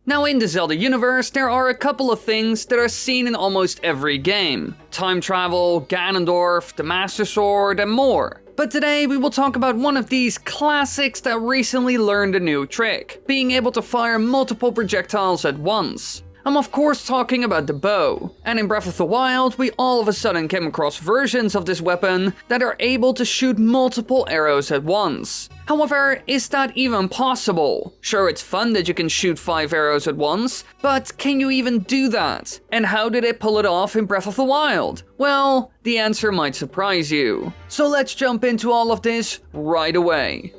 Now in the Zelda universe, there are a couple of things that are seen in almost every game. Time travel, Ganondorf, the Master Sword, and more. But today we will talk about one of these classics that recently learned a new trick, being able to fire multiple projectiles at once. I'm of course talking about the bow, and in Breath of the Wild we all of a sudden came across versions of this weapon that are able to shoot multiple arrows at once. However, is that even possible? Sure, it's fun that you can shoot 5 arrows at once, but can you even do that? And how did it pull it off in Breath of the Wild? Well, the answer might surprise you. So let's jump into all of this right away.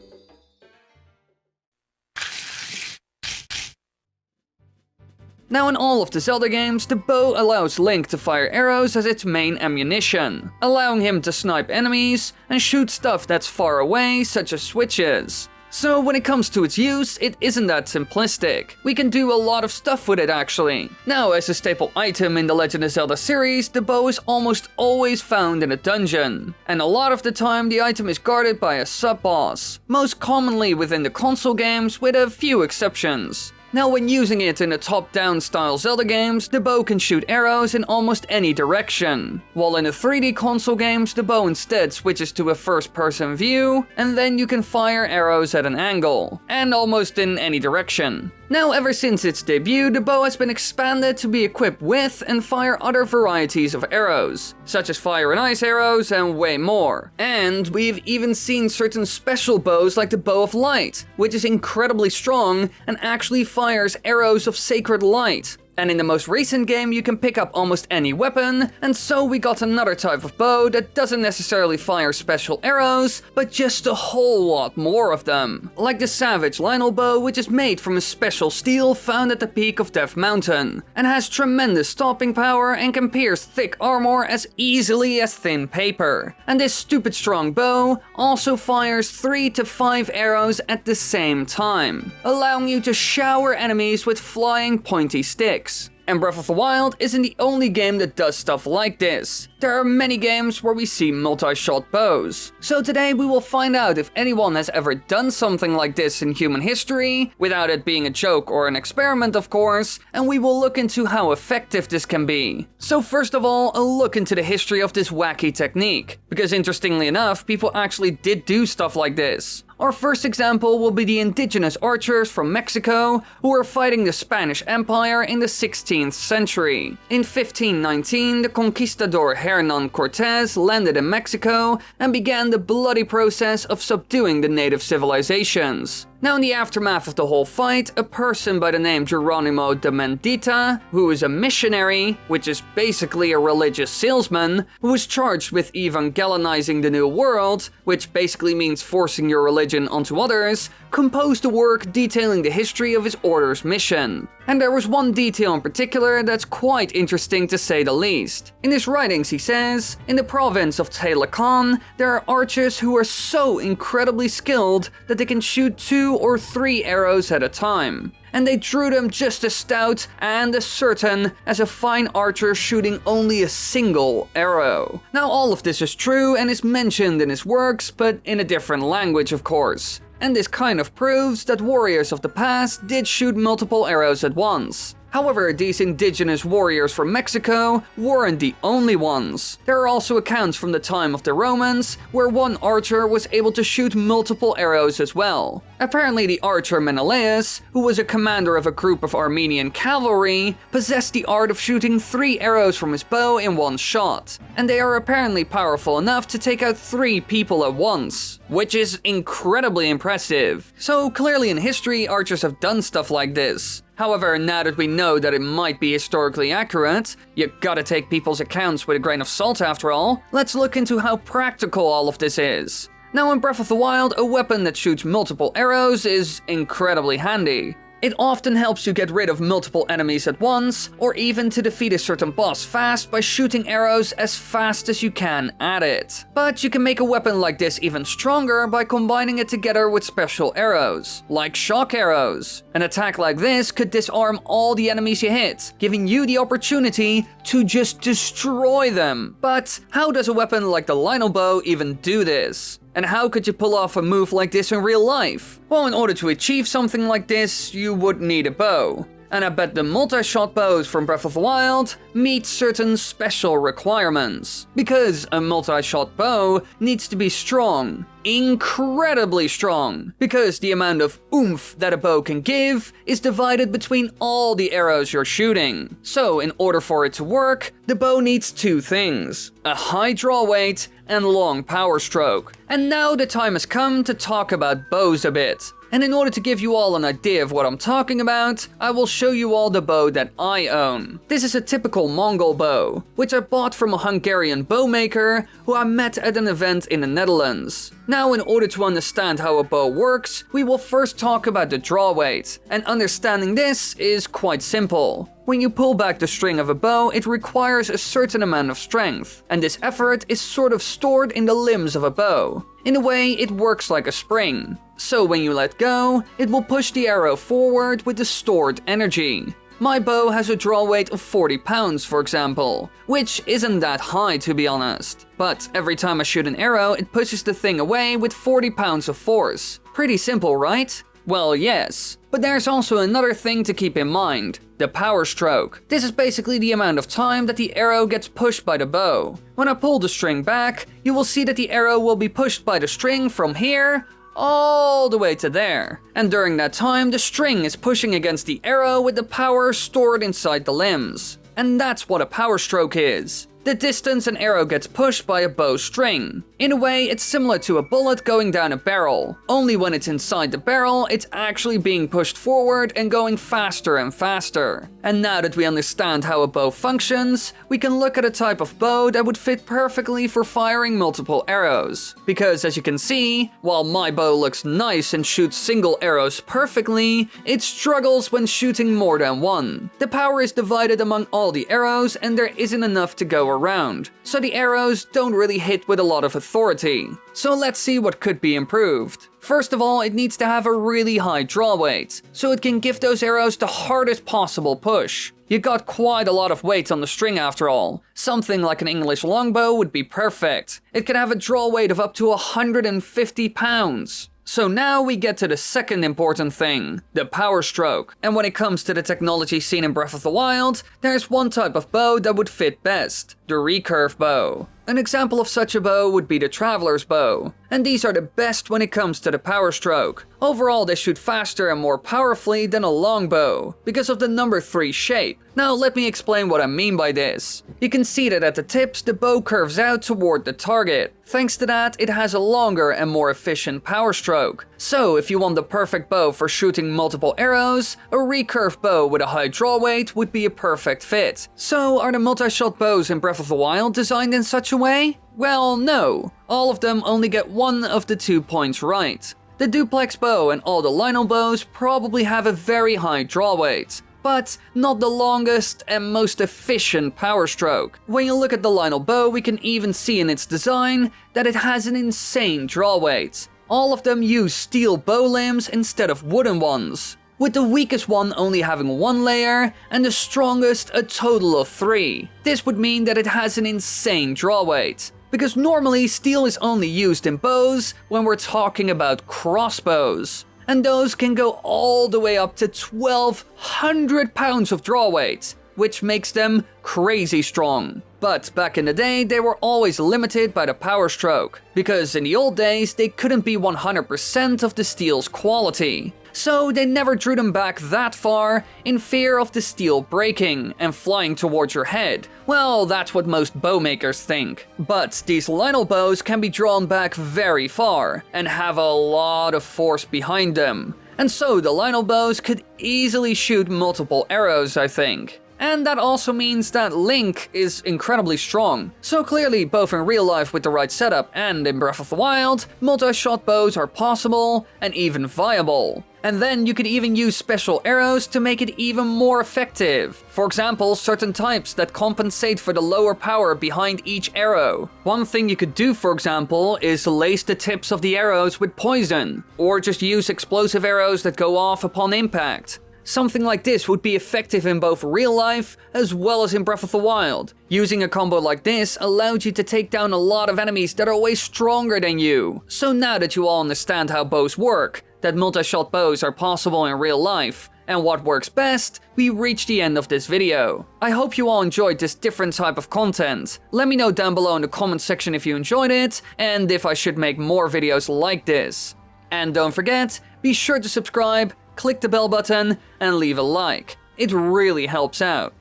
Now in all of the Zelda games, the bow allows Link to fire arrows as its main ammunition, allowing him to snipe enemies and shoot stuff that's far away, such as switches. So when it comes to its use, it isn't that simplistic. We can do a lot of stuff with it actually. Now as a staple item in the Legend of Zelda series, the bow is almost always found in a dungeon. And a lot of the time the item is guarded by a sub-boss, most commonly within the console games with a few exceptions. Now when using it in the top-down style Zelda games, the bow can shoot arrows in almost any direction, while in the 3D console games the bow instead switches to a first-person view, and then you can fire arrows at an angle, and almost in any direction. Now ever since its debut, the bow has been expanded to be equipped with and fire other varieties of arrows, such as fire and ice arrows and way more. And we've even seen certain special bows like the Bow of Light, which is incredibly strong and actually fires arrows of sacred light. And in the most recent game you can pick up almost any weapon, and so we got another type of bow that doesn't necessarily fire special arrows, but just a whole lot more of them. Like the Savage Lionel bow, which is made from a special steel found at the peak of Death Mountain, and has tremendous stopping power and can pierce thick armor as easily as thin paper. And this stupid strong bow also fires 3 to 5 arrows at the same time, allowing you to shower enemies with flying pointy sticks. And Breath of the Wild isn't the only game that does stuff like this. There are many games where we see multi-shot bows. So today we will find out if anyone has ever done something like this in human history, without it being a joke or an experiment of course, and we will look into how effective this can be. So first of all, a look into the history of this wacky technique, because interestingly enough, people actually did do stuff like this. Our first example will be the indigenous archers from Mexico who were fighting the Spanish Empire in the 16th century. In 1519, the conquistador Hernán Cortés landed in Mexico and began the bloody process of subduing the native civilizations. Now in the aftermath of the whole fight, a person by the name Geronimo de Mendieta, who is a missionary, which is basically a religious salesman, who was charged with evangelizing the New World, which basically means forcing your religion onto others, composed a work detailing the history of his order's mission. And there was one detail in particular that's quite interesting to say the least. In his writings he says, in the province of Tlacopan, there are archers who are so incredibly skilled that they can shoot 2 or 3 arrows at a time. And they drew them just as stout and as certain as a fine archer shooting only a single arrow. Now all of this is true and is mentioned in his works, but in a different language of course. And this kind of proves that warriors of the past did shoot multiple arrows at once. However, these indigenous warriors from Mexico weren't the only ones. There are also accounts from the time of the Romans where one archer was able to shoot multiple arrows as well. Apparently the archer Menelaus, who was a commander of a group of Armenian cavalry, possessed the art of shooting 3 arrows from his bow in one shot. And they are apparently powerful enough to take out 3 people at once, which is incredibly impressive. So clearly in history archers have done stuff like this. However, now that we know that it might be historically accurate, you gotta take people's accounts with a grain of salt after all, let's look into how practical all of this is. Now in Breath of the Wild, a weapon that shoots multiple arrows is incredibly handy. It often helps you get rid of multiple enemies at once, or even to defeat a certain boss fast by shooting arrows as fast as you can at it. But you can make a weapon like this even stronger by combining it together with special arrows, like shock arrows. An attack like this could disarm all the enemies you hit, giving you the opportunity to just destroy them. But how does a weapon like the Lionel bow even do this? And how could you pull off a move like this in real life? Well, in order to achieve something like this, you would need a bow. And I bet the multi-shot bows from Breath of the Wild meet certain special requirements. Because a multi-shot bow needs to be strong. Incredibly strong, because the amount of oomph that a bow can give is divided between all the arrows you're shooting. So in order for it to work, the bow needs two things: a high draw weight and long power stroke. And now the time has come to talk about bows a bit. And in order to give you all an idea of what I'm talking about, I will show you all the bow that I own. This is a typical Mongol bow, which I bought from a Hungarian bow maker who I met at an event in the Netherlands. Now, in order to understand how a bow works, we will first talk about the draw weight, and understanding this is quite simple. When you pull back the string of a bow, it requires a certain amount of strength, and this effort is sort of stored in the limbs of a bow. In a way, it works like a spring. So when you let go, it will push the arrow forward with the stored energy. My bow has a draw weight of 40 pounds, for example, which isn't that high to be honest. But every time I shoot an arrow, it pushes the thing away with 40 pounds of force. Pretty simple, right? Well, yes. But there's also another thing to keep in mind: the power stroke. This is basically the amount of time that the arrow gets pushed by the bow. When I pull the string back, you will see that the arrow will be pushed by the string from here all the way to there. And during that time, the string is pushing against the arrow with the power stored inside the limbs. And that's what a power stroke is: the distance an arrow gets pushed by a bow string. In a way, it's similar to a bullet going down a barrel. Only when it's inside the barrel, it's actually being pushed forward and going faster and faster. And now that we understand how a bow functions, we can look at a type of bow that would fit perfectly for firing multiple arrows. Because as you can see, while my bow looks nice and shoots single arrows perfectly, it struggles when shooting more than one. The power is divided among all the arrows and there isn't enough to go around, so the arrows don't really hit with a lot of authority. So let's see what could be improved. First of all, it needs to have a really high draw weight, so it can give those arrows the hardest possible push. You got quite a lot of weight on the string after all. Something like an English longbow would be perfect. It could have a draw weight of up to 150 pounds. So now we get to the second important thing, the power stroke. And when it comes to the technology seen in Breath of the Wild, there's one type of bow that would fit best: the recurve bow. An example of such a bow would be the Traveler's Bow, and these are the best when it comes to the power stroke. Overall, they shoot faster and more powerfully than a longbow, because of the number 3 shape. Now let me explain what I mean by this. You can see that at the tips the bow curves out toward the target. Thanks to that, it has a longer and more efficient power stroke. So if you want the perfect bow for shooting multiple arrows, a recurve bow with a high draw weight would be a perfect fit. So are the multi-shot bows in Breath of the Wild designed in such a way? Well, no. All of them only get one of the 2 points right. The duplex bow and all the Lionel bows probably have a very high draw weight, but not the longest and most efficient power stroke. When you look at the Lionel bow, we can even see in its design that it has an insane draw weight. All of them use steel bow limbs instead of wooden ones, with the weakest one only having 1 layer and the strongest a total of 3. This would mean that it has an insane draw weight, because normally steel is only used in bows when we're talking about crossbows, and those can go all the way up to 1,200 pounds of draw weight, which makes them crazy strong. But back in the day, they were always limited by the power stroke, because in the old days they couldn't be 100% of the steel's quality. So they never drew them back that far in fear of the steel breaking and flying towards your head. Well, that's what most bow makers think. But these Lionel bows can be drawn back very far and have a lot of force behind them. And so the Lionel bows could easily shoot multiple arrows, I think. And that also means that Link is incredibly strong. So clearly, both in real life with the right setup and in Breath of the Wild, multi-shot bows are possible and even viable. And then you could even use special arrows to make it even more effective. For example, certain types that compensate for the lower power behind each arrow. One thing you could do, for example, is lace the tips of the arrows with poison, or just use explosive arrows that go off upon impact. Something like this would be effective in both real life as well as in Breath of the Wild. Using a combo like this allows you to take down a lot of enemies that are way stronger than you. So now that you all understand how bows work, that multi-shot bows are possible in real life, and what works best, we reach the end of this video. I hope you all enjoyed this different type of content. Let me know down below in the comment section if you enjoyed it, and if I should make more videos like this. And don't forget, be sure to subscribe, click the bell button, and leave a like. It really helps out.